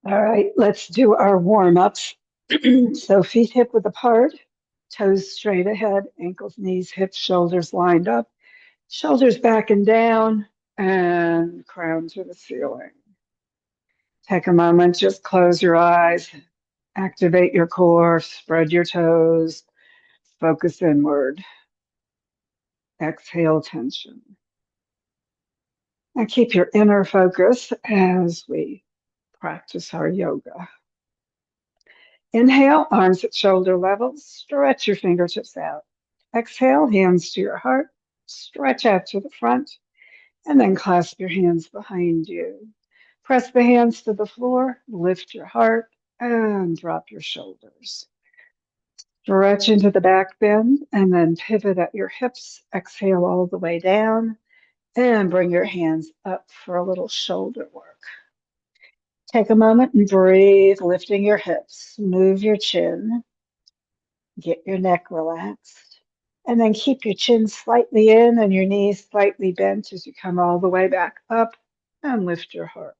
All right, let's do our warm-ups. So feet hip width apart, toes straight ahead, ankles, knees, hips, shoulders lined up, shoulders back and down, and crown to the ceiling. Take a moment, just close your eyes, activate your core, spread your toes, focus inward, exhale tension. And keep your inner focus as we practice our yoga. Inhale, arms at shoulder level. Stretch your fingertips out. Exhale, hands to your heart. Stretch out to the front, and then clasp your hands behind you. Press the hands to the floor, lift your heart, and drop your shoulders. Stretch into the back bend, and then pivot at your hips. Exhale all the way down, and bring your hands up for a little shoulder work. Take a moment and breathe, lifting your hips. Move your chin. Get your neck relaxed. And then keep your chin slightly in and your knees slightly bent as you come all the way back up and lift your heart.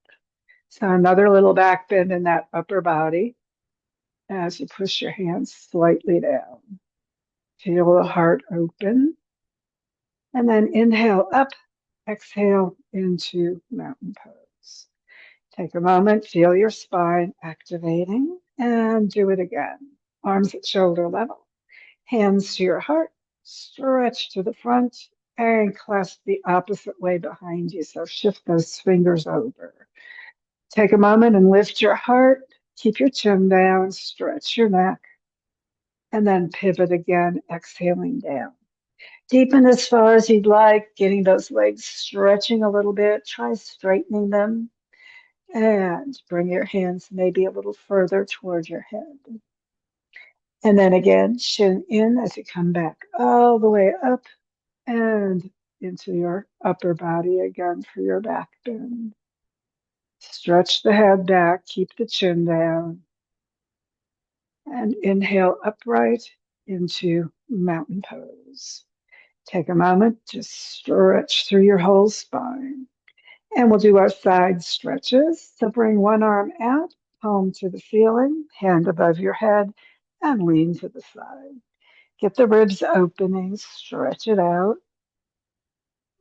So another little back bend in that upper body as you push your hands slightly down. Feel the heart open. And then inhale up, exhale into mountain pose. Take a moment, feel your spine activating, and do it again. Arms at shoulder level. Hands to your heart, stretch to the front, and clasp the opposite way behind you. So shift those fingers over. Take a moment and lift your heart. Keep your chin down, stretch your neck, and then pivot again, exhaling down. Deepen as far as you'd like, getting those legs stretching a little bit. Try straightening them, and bring your hands maybe a little further toward your head. And then again, chin in as you come back all the way up and into your upper body again for your back bend. Stretch the head back, keep the chin down, and inhale upright into mountain pose. Take a moment to stretch through your whole spine. And we'll do our side stretches. So bring one arm out, palm to the ceiling, hand above your head, and lean to the side. Get the ribs opening, stretch it out,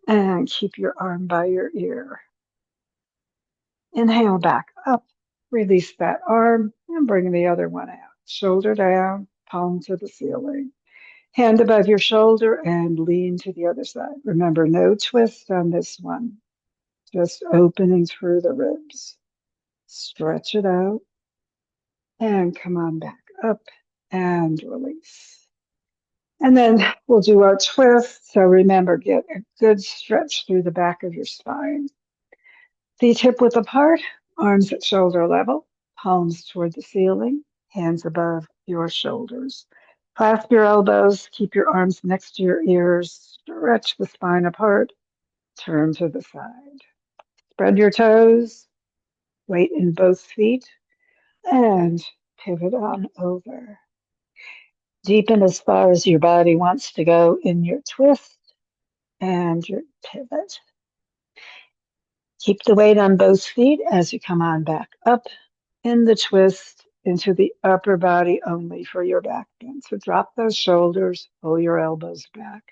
and keep your arm by your ear. Inhale back up, release that arm, and bring the other one out. Shoulder down, palm to the ceiling. Hand above your shoulder and lean to the other side. Remember, no twist on this one, just opening through the ribs. Stretch it out and come on back up and release. And then we'll do our twist. So remember, get a good stretch through the back of your spine. Feet hip width apart, arms at shoulder level, palms toward the ceiling, hands above your shoulders. Clasp your elbows, keep your arms next to your ears, stretch the spine apart, turn to the side. Spread your toes, weight in both feet, and pivot on over. Deepen as far as your body wants to go in your twist and your pivot. Keep the weight on both feet as you come on back up in the twist into the upper body only for your back bend. So drop those shoulders, pull your elbows back.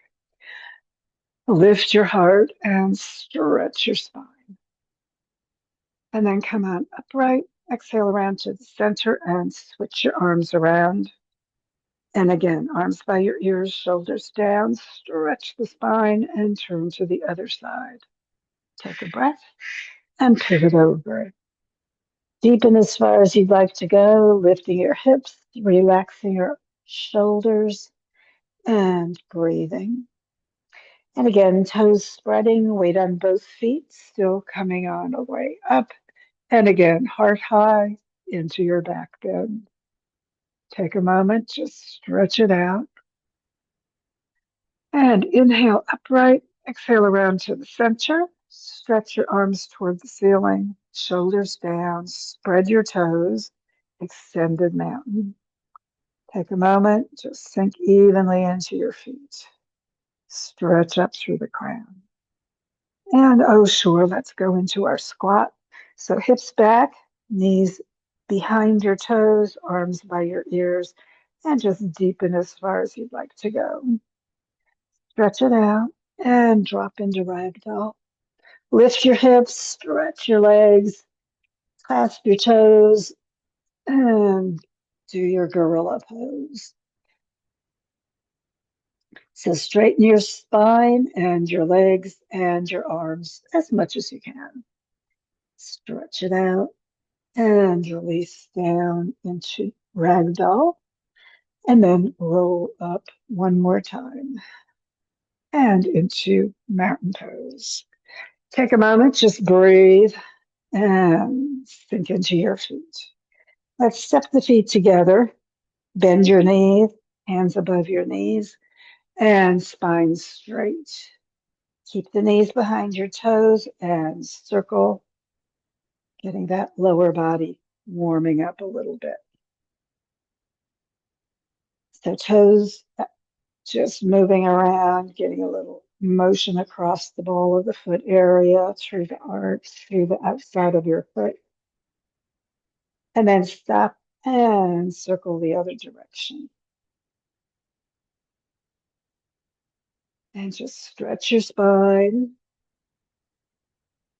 Lift your heart and stretch your spine. And then come on upright. Exhale around to the center and switch your arms around. And again, arms by your ears, shoulders down, stretch the spine and turn to the other side. Take a breath and pivot over. Deepen as far as you'd like to go, lifting your hips, relaxing your shoulders, and breathing. And again, toes spreading, weight on both feet, still coming on the way up. And again, heart high into your back bend. Take a moment, just stretch it out. And inhale upright, exhale around to the center. Stretch your arms toward the ceiling, shoulders down, spread your toes, extended mountain. Take a moment, just sink evenly into your feet. Stretch up through the crown. And oh, sure, let's go into our squat. So hips back, knees behind your toes, arms by your ears, and just deepen as far as you'd like to go. Stretch it out and drop into ragdoll. Lift your hips, stretch your legs, clasp your toes, and do your gorilla pose. So straighten your spine and your legs and your arms as much as you can. Stretch it out and release down into ragdoll. And then roll up one more time and into mountain pose. Take a moment, just breathe and sink into your feet. Let's step the feet together. Bend your knees, hands above your knees, and spine straight. Keep the knees behind your toes and circle, getting that lower body warming up a little bit. So toes just moving around, getting a little motion across the ball of the foot area, through the arch, through the outside of your foot. And then stop and circle the other direction. And just stretch your spine.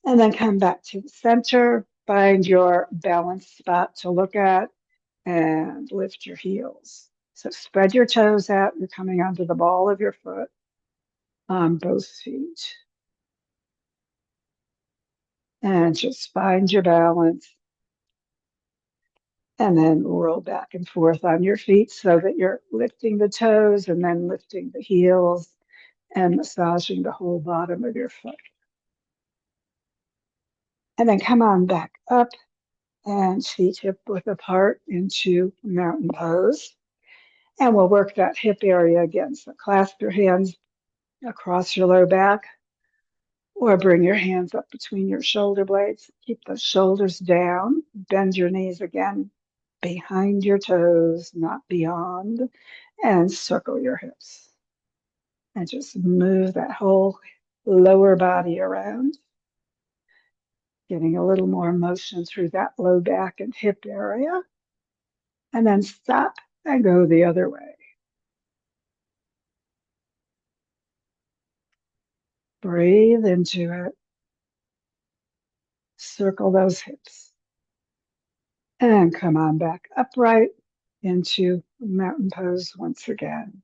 And then come back to the center. Find your balance spot to look at and lift your heels. So spread your toes out. You're coming onto the ball of your foot on both feet. And just find your balance. And then roll back and forth on your feet so that you're lifting the toes and then lifting the heels and massaging the whole bottom of your foot. And then come on back up and feet hip width apart into mountain pose. And we'll work that hip area again. So clasp your hands across your low back or bring your hands up between your shoulder blades. Keep the shoulders down. Bend your knees again behind your toes, not beyond, and circle your hips. And just move that whole lower body around, getting a little more motion through that low back and hip area. And then stop and go the other way. Breathe into it. Circle those hips. And come on back upright into mountain pose once again.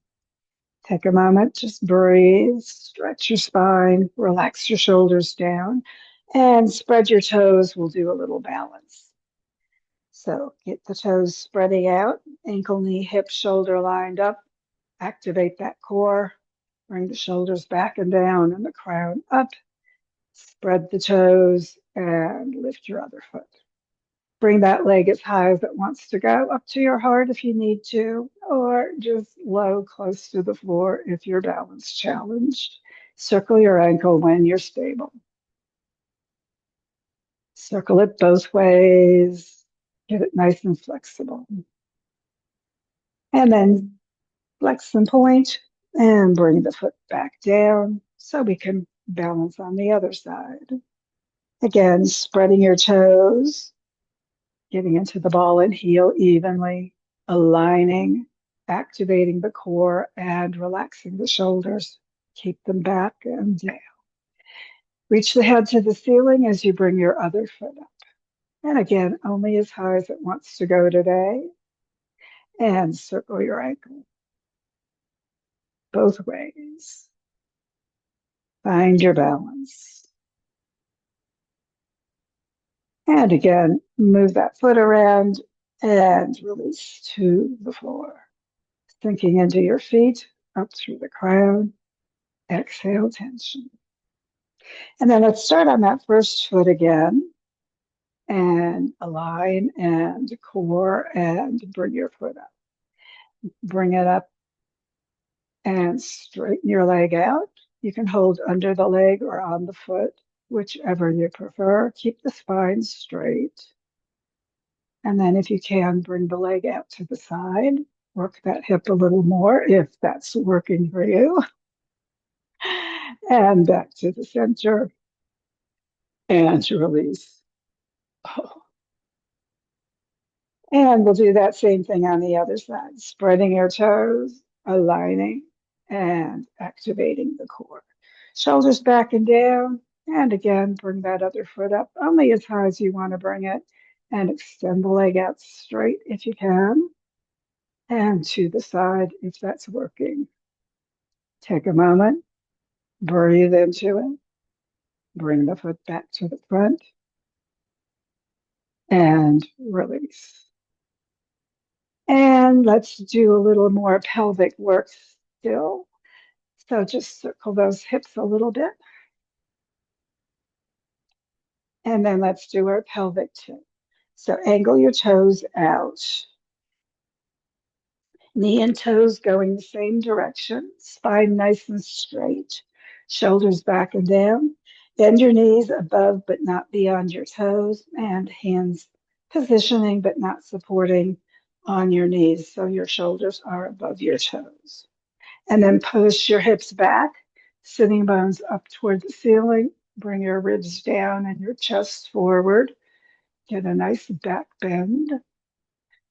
Take a moment, just breathe, stretch your spine, relax your shoulders down, and spread your toes. We'll do a little balance. So get the toes spreading out, ankle, knee, hip, shoulder lined up. Activate that core. Bring the shoulders back and down and the crown up. Spread the toes and lift your other foot. Bring that leg as high as it wants to go, up to your heart if you need to, or just low, close to the floor if you're balance challenged. Circle your ankle when you're stable. Circle it both ways. Get it nice and flexible. And then flex and point and bring the foot back down so we can balance on the other side. Again, spreading your toes, getting into the ball and heel evenly, aligning, activating the core, and relaxing the shoulders. Keep them back and down. Reach the head to the ceiling as you bring your other foot up. And again, only as high as it wants to go today. And circle your ankle both ways. Find your balance. And again, move that foot around and release to the floor. Sinking into your feet, up through the crown. Exhale, tension. And then let's start on that first foot again. And align and core and bring your foot up. Bring it up and straighten your leg out. You can hold under the leg or on the foot, whichever you prefer. Keep the spine straight. And then if you can, bring the leg out to the side. Work that hip a little more if that's working for you. And back to the center. And release. Oh. And we'll do that same thing on the other side, spreading your toes, aligning, and activating the core. Shoulders back and down. And again, bring that other foot up only as high as you want to bring it. And extend the leg out straight if you can. And to the side if that's working. Take a moment, breathe into it. Bring the foot back to the front and release. And let's do a little more pelvic work still. So just circle those hips a little bit. And then let's do our pelvic tip. So angle your toes out. Knee and toes going the same direction. Spine nice and straight. Shoulders back and down. Bend your knees above but not beyond your toes. And hands positioning but not supporting on your knees. So your shoulders are above your toes. And then push your hips back, sitting bones up toward the ceiling. Bring your ribs down and your chest forward. Get a nice back bend.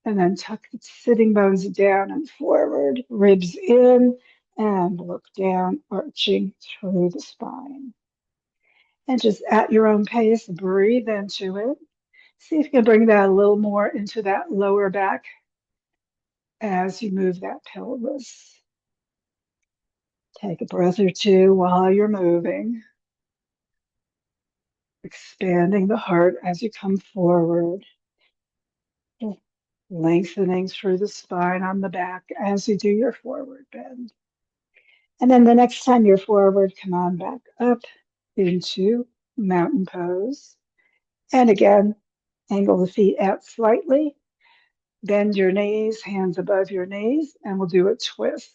And then tuck the sitting bones down and forward, ribs in, and look down, arching through the spine. And just at your own pace, breathe into it. See if you can bring that a little more into that lower back as you move that pelvis. Take a breath or two while you're moving, expanding the heart as you come forward, lengthening through the spine on the back as you do your forward bend. And then the next time you're forward, come on back up into mountain pose. And again, angle the feet out slightly, bend your knees, hands above your knees, and we'll do a twist.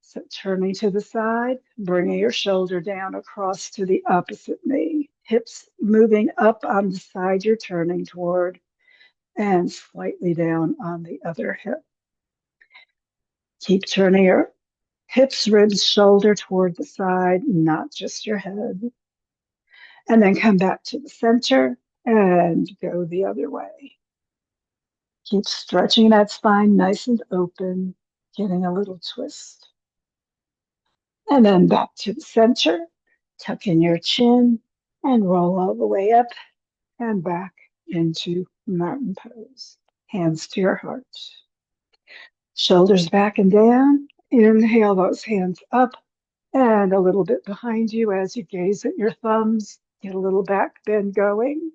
So turning to the side, bringing your shoulder down across to the opposite knee. Hips moving up on the side you're turning toward and slightly down on the other hip. Keep turning your hips, ribs, shoulder toward the side, not just your head. And then come back to the center and go the other way. Keep stretching that spine nice and open, getting a little twist. And then back to the center, tuck in your chin and roll all the way up and back into mountain pose. Hands to your heart. Shoulders back and down. Inhale those hands up and a little bit behind you as you gaze at your thumbs. Get a little back bend going.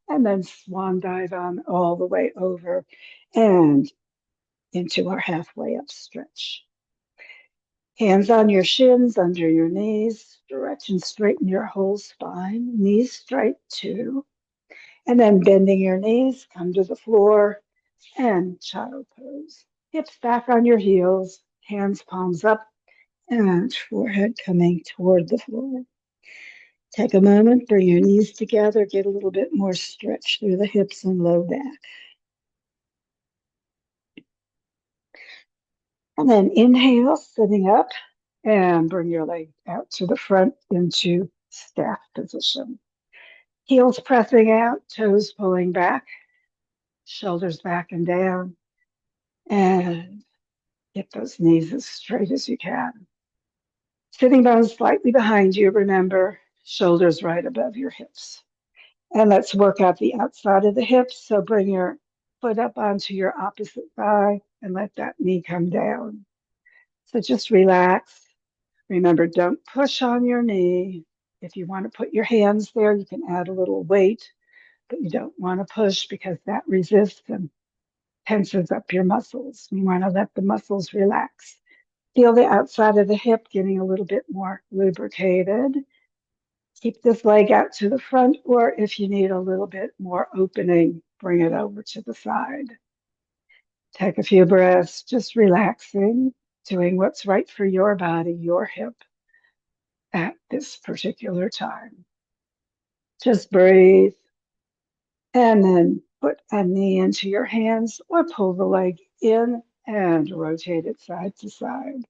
And then swan dive on all the way over and into our halfway up stretch. Hands on your shins, under your knees. Stretch and straighten your whole spine. Knees straight too. And then bending your knees, come to the floor and child pose. Hips back on your heels, hands palms up, and forehead coming toward the floor. Take a moment, bring your knees together, get a little bit more stretch through the hips and low back. And then inhale, sitting up, and bring your leg out to the front into staff position. Heels pressing out, toes pulling back, shoulders back and down, and get those knees as straight as you can. Sitting bones slightly behind you, remember, shoulders right above your hips. And let's work out the outside of the hips. So bring your foot up onto your opposite thigh and let that knee come down. So just relax. Remember, don't push on your knee. If you want to put your hands there, you can add a little weight, but you don't want to push because that resists and tenses up your muscles. You want to let the muscles relax. Feel the outside of the hip getting a little bit more lubricated. Keep this leg out to the front, or if you need a little bit more opening, bring it over to the side. Take a few breaths, just relaxing, doing what's right for your body, your hip at this particular time. Just breathe and then put a knee into your hands or pull the leg in and rotate it side to side.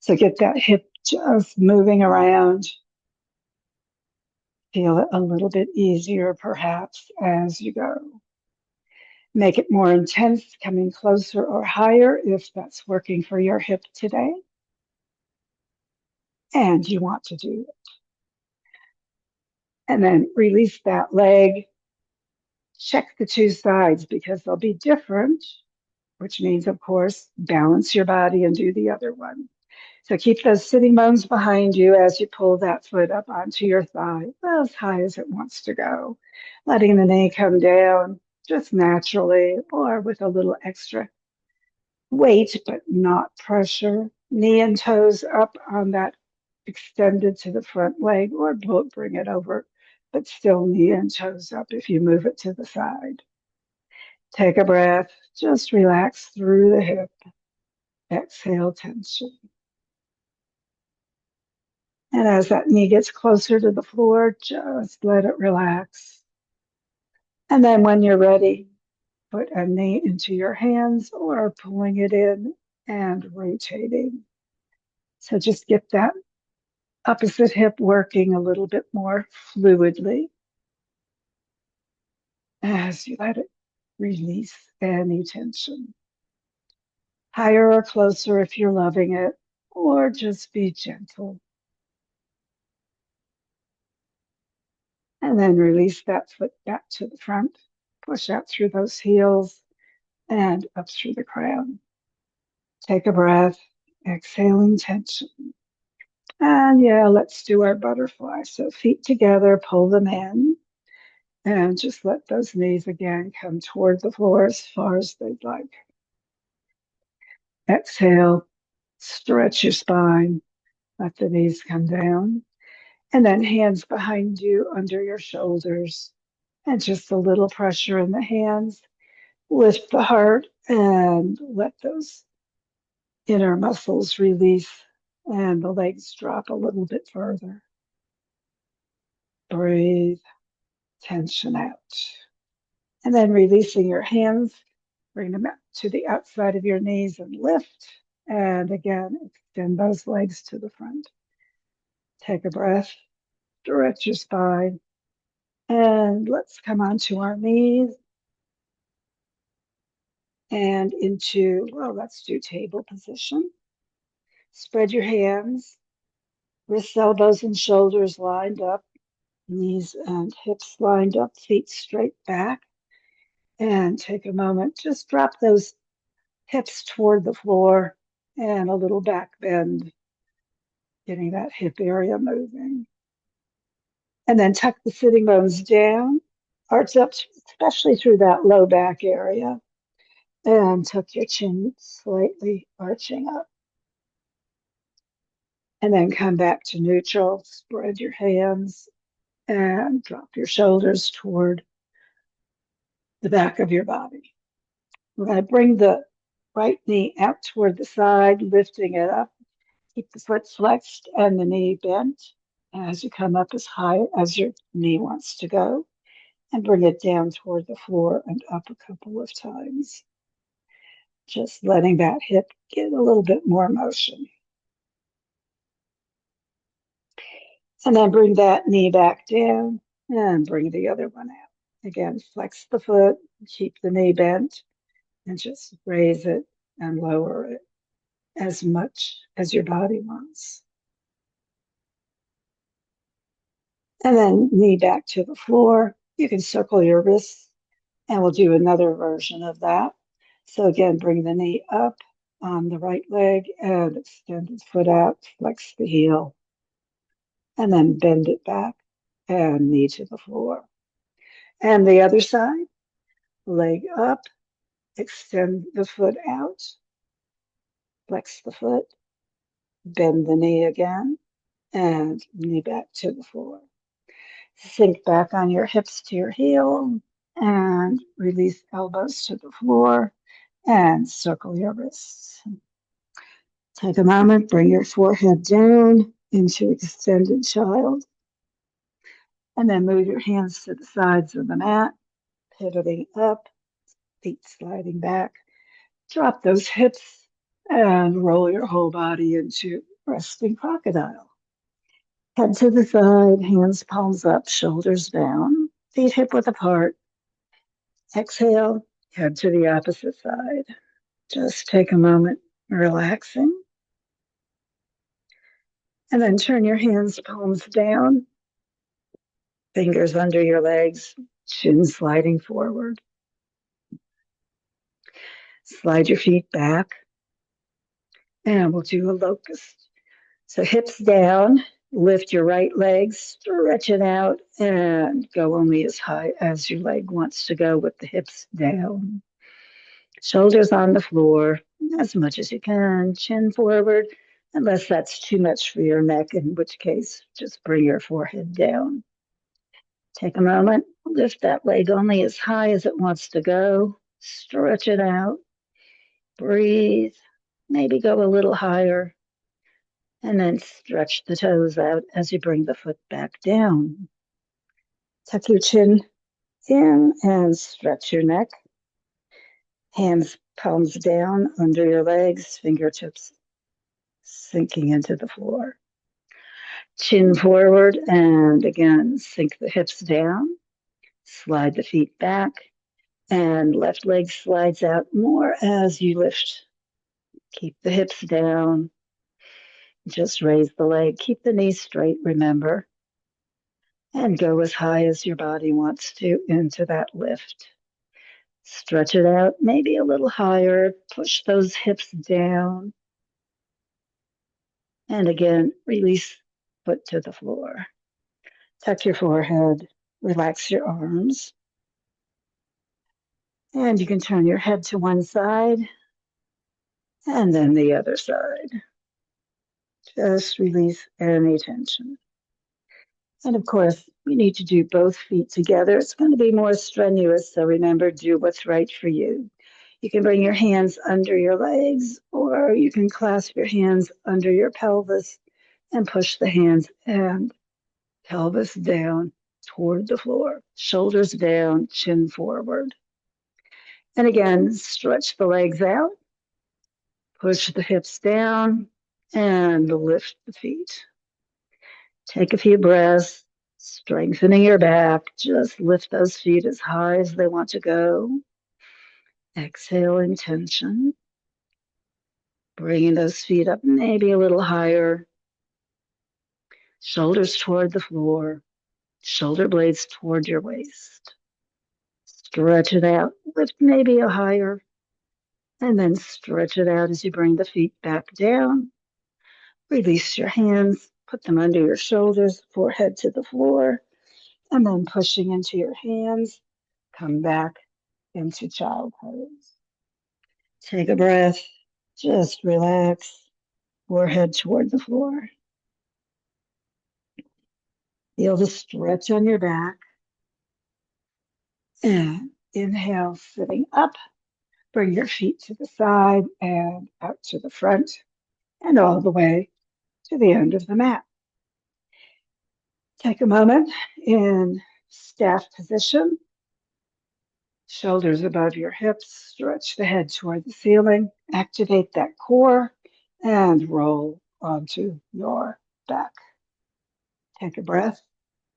So get that hip just moving around. Feel it a little bit easier perhaps as you go. Make it more intense, coming closer or higher if that's working for your hip today. And you want to do it. And then release that leg. Check the two sides because they'll be different, which means, of course, balance your body and do the other one. So keep those sitting bones behind you as you pull that foot up onto your thigh, as high as it wants to go, letting the knee come down just naturally or with a little extra weight, but not pressure. Knee and toes up on that extended to the front leg, or bring it over, but still knee and toes up if you move it to the side. Take a breath, just relax through the hip. Exhale tension. And as that knee gets closer to the floor, just let it relax. And then when you're ready, put a knee into your hands or pulling it in and rotating. So just get that opposite hip working a little bit more fluidly as you let it release any tension. Higher or closer if you're loving it, or just be gentle. And then release that foot back to the front. Push out through those heels and up through the crown. Take a breath, exhaling tension. And yeah, let's do our butterfly. So feet together, pull them in, and just let those knees again come toward the floor as far as they'd like. Exhale, stretch your spine, let the knees come down, and then hands behind you under your shoulders, and just a little pressure in the hands. Lift the heart and let those inner muscles release and the legs drop a little bit further. Breathe tension out. And then releasing your hands, bring them out to the outside of your knees and lift. And again, extend those legs to the front. Take a breath, stretch your spine, and let's come onto our knees and into, well, let's do table position. Spread your hands, wrists, elbows, and shoulders lined up, knees and hips lined up, feet straight back. And take a moment, just drop those hips toward the floor and a little back bend, getting that hip area moving. And then tuck the sitting bones down, arch up, especially through that low back area, and tuck your chin slightly arching up. And then come back to neutral, spread your hands, and drop your shoulders toward the back of your body. We're going to bring the right knee out toward the side, lifting it up. Keep the foot flexed and the knee bent as you come up as high as your knee wants to go, and bring it down toward the floor and up a couple of times. Just letting that hip get a little bit more motion. And then bring that knee back down and bring the other one out. Again, flex the foot, keep the knee bent, and just raise it and lower it as much as your body wants. And then knee back to the floor. You can circle your wrists, and we'll do another version of that. So again, bring the knee up on the right leg and extend the foot out, flex the heel, and then bend it back and knee to the floor. And the other side, leg up, extend the foot out, flex the foot, bend the knee again, and knee back to the floor. Sink back on your hips to your heel and release elbows to the floor and circle your wrists. Take a moment, bring your forehead down into extended child, and then move your hands to the sides of the mat, pivoting up, feet sliding back. Drop those hips and roll your whole body into resting crocodile. Head to the side, hands palms up, shoulders down, feet hip width apart. Exhale, Head to the opposite side. Just take a moment relaxing. And then turn your hands, palms down, fingers under your legs, chin sliding forward. Slide your feet back. And we'll do a locust. So hips down, lift your right leg, stretch it out, and go only as high as your leg wants to go with the hips down. Shoulders on the floor as much as you can, chin forward, unless that's too much for your neck, in which case just bring your forehead down. Take a moment, lift that leg only as high as it wants to go, stretch it out, breathe, maybe go a little higher, and then stretch the toes out as you bring the foot back down. Tuck your chin in and stretch your neck. Hands, palms down under your legs, fingertips sinking into the floor. Chin forward, and again, sink the hips down. Slide the feet back, and left leg slides out more as you lift. Keep the hips down. Just raise the leg. Keep the knees straight, remember. And go as high as your body wants to into that lift. Stretch it out, maybe a little higher. Push those hips down. And again, release foot to the floor. Tuck your forehead. Relax your arms. And you can turn your head to one side and then the other side. Just release any tension. And of course, you need to do both feet together. It's going to be more strenuous, so remember, do what's right for you. You can bring your hands under your legs, or you can clasp your hands under your pelvis and push the hands and pelvis down toward the floor. Shoulders down, chin forward. And again, stretch the legs out, push the hips down, and lift the feet. Take a few breaths, strengthening your back. Just lift those feet as high as they want to go. Exhale in tension. Bringing those feet up maybe a little higher. Shoulders toward the floor. Shoulder blades toward your waist. Stretch it out. Lift maybe a higher. And then stretch it out as you bring the feet back down. Release your hands. Put them under your shoulders, forehead to the floor. And then pushing into your hands, come back into child pose. Take a breath, just relax, forehead toward the floor. Feel the stretch on your back. And inhale, sitting up. Bring your feet to the side and out to the front and all the way to the end of the mat. Take a moment in staff position. Shoulders above your hips, stretch the head toward the ceiling, activate that core, and roll onto your back. Take a breath,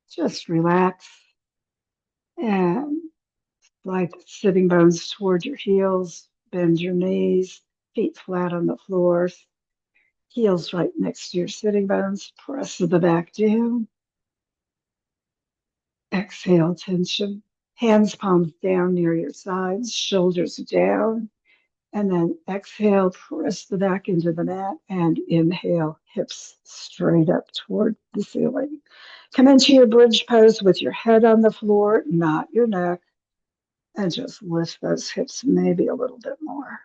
just relax, and slide the sitting bones toward your heels, bend your knees, feet flat on the floor, heels right next to your sitting bones, press the back down. Exhale, tension. Hands, palms down near your sides, shoulders down. And then exhale, press the back into the mat, and inhale, hips straight up toward the ceiling. Come into your bridge pose with your head on the floor, not your neck, and just lift those hips maybe a little bit more.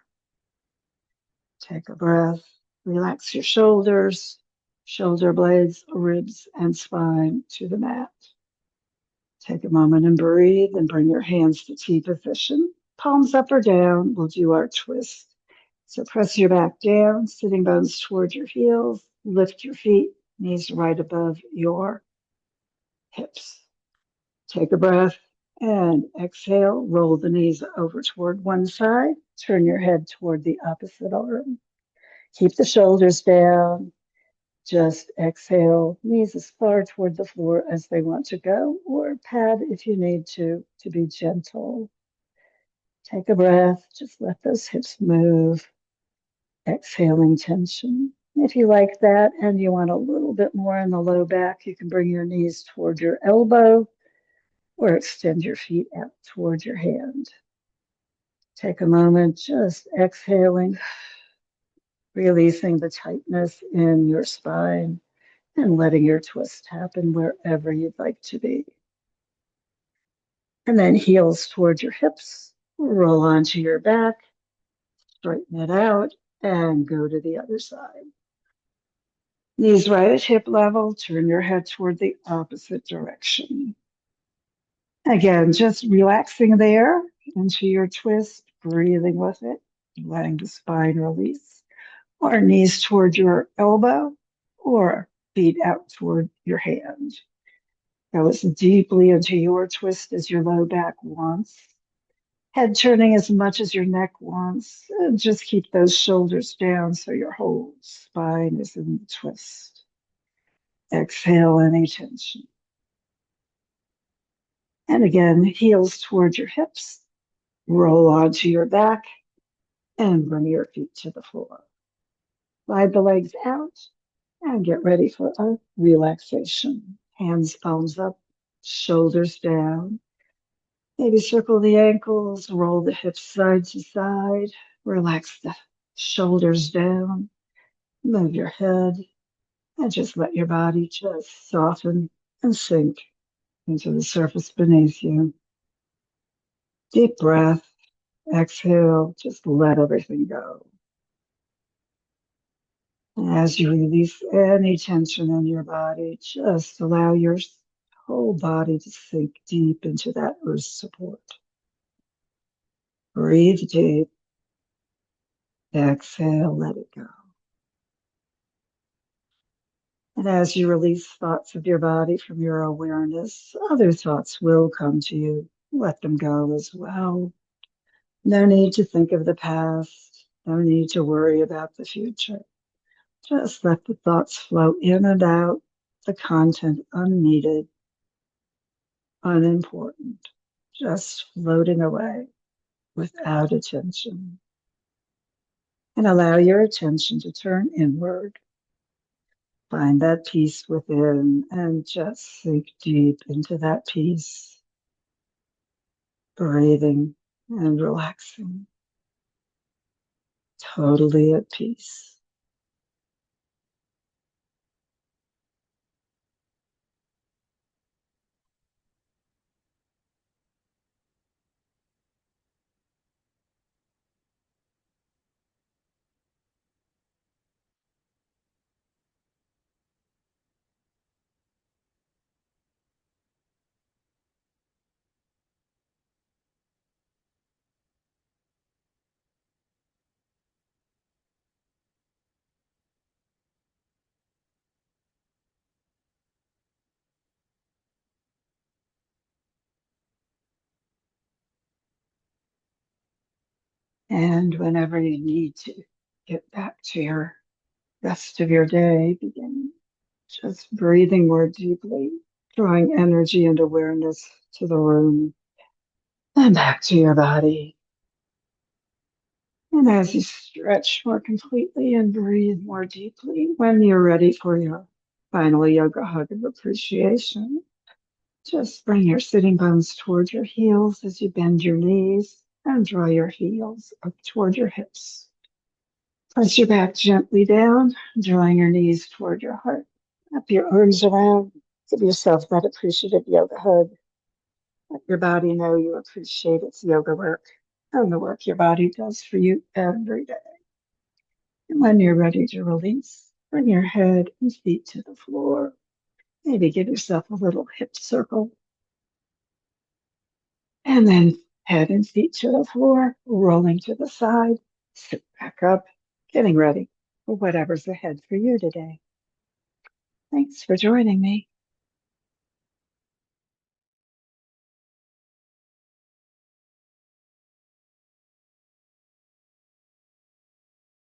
Take a breath, relax your shoulders, shoulder blades, ribs, and spine to the mat. Take a moment and breathe and bring your hands to T position. Palms up or down. We'll do our twist. So press your back down, sitting bones toward your heels. Lift your feet, knees right above your hips. Take a breath and exhale. Roll the knees over toward one side. Turn your head toward the opposite arm. Keep the shoulders down. Just exhale, knees as far toward the floor as they want to go, or pad if you need to be gentle. Take a breath. Just let those hips move. Exhaling tension. If you like that and you want a little bit more in the low back, you can bring your knees toward your elbow or extend your feet out toward your hand. Take a moment, just exhaling, releasing the tightness in your spine and letting your twist happen wherever you'd like to be. And then heels towards your hips, roll onto your back, straighten it out, and go to the other side. Knees right at hip level, turn your head toward the opposite direction. Again, just relaxing there into your twist, breathing with it, letting the spine release. Or knees toward your elbow, or feet out toward your hand. Go as deeply into your twist as your low back wants. Head turning as much as your neck wants. And just keep those shoulders down so your whole spine is in the twist. Exhale any tension. And again, heels towards your hips. Roll onto your back and bring your feet to the floor. Slide the legs out and get ready for a relaxation. Hands, palms up, shoulders down. Maybe circle the ankles, roll the hips side to side. Relax the shoulders down. Move your head and just let your body just soften and sink into the surface beneath you. Deep breath. Exhale. Just let everything go. As you release any tension in your body, just allow your whole body to sink deep into that earth support. Breathe deep. Exhale, let it go. And as you release thoughts of your body from your awareness, other thoughts will come to you. Let them go as well. No need to think of the past. No need to worry about the future. Just let the thoughts flow in and out, the content unneeded, unimportant, just floating away without attention. And allow your attention to turn inward. Find that peace within and just sink deep into that peace, breathing and relaxing, totally at peace. And whenever you need to get back to your rest of your day, begin just breathing more deeply, drawing energy and awareness to the room and back to your body. And as you stretch more completely and breathe more deeply, when you're ready for your final yoga hug of appreciation, just bring your sitting bones towards your heels as you bend your knees and draw your heels up toward your hips. Press your back gently down, drawing your knees toward your heart. Wrap your arms around. Give yourself that appreciative yoga hug. Let your body know you appreciate its yoga work and the work your body does for you every day. And when you're ready to release, bring your head and feet to the floor. Maybe give yourself a little hip circle. And then head and feet to the floor, rolling to the side, sit back up, getting ready for whatever's ahead for you today. Thanks for joining me.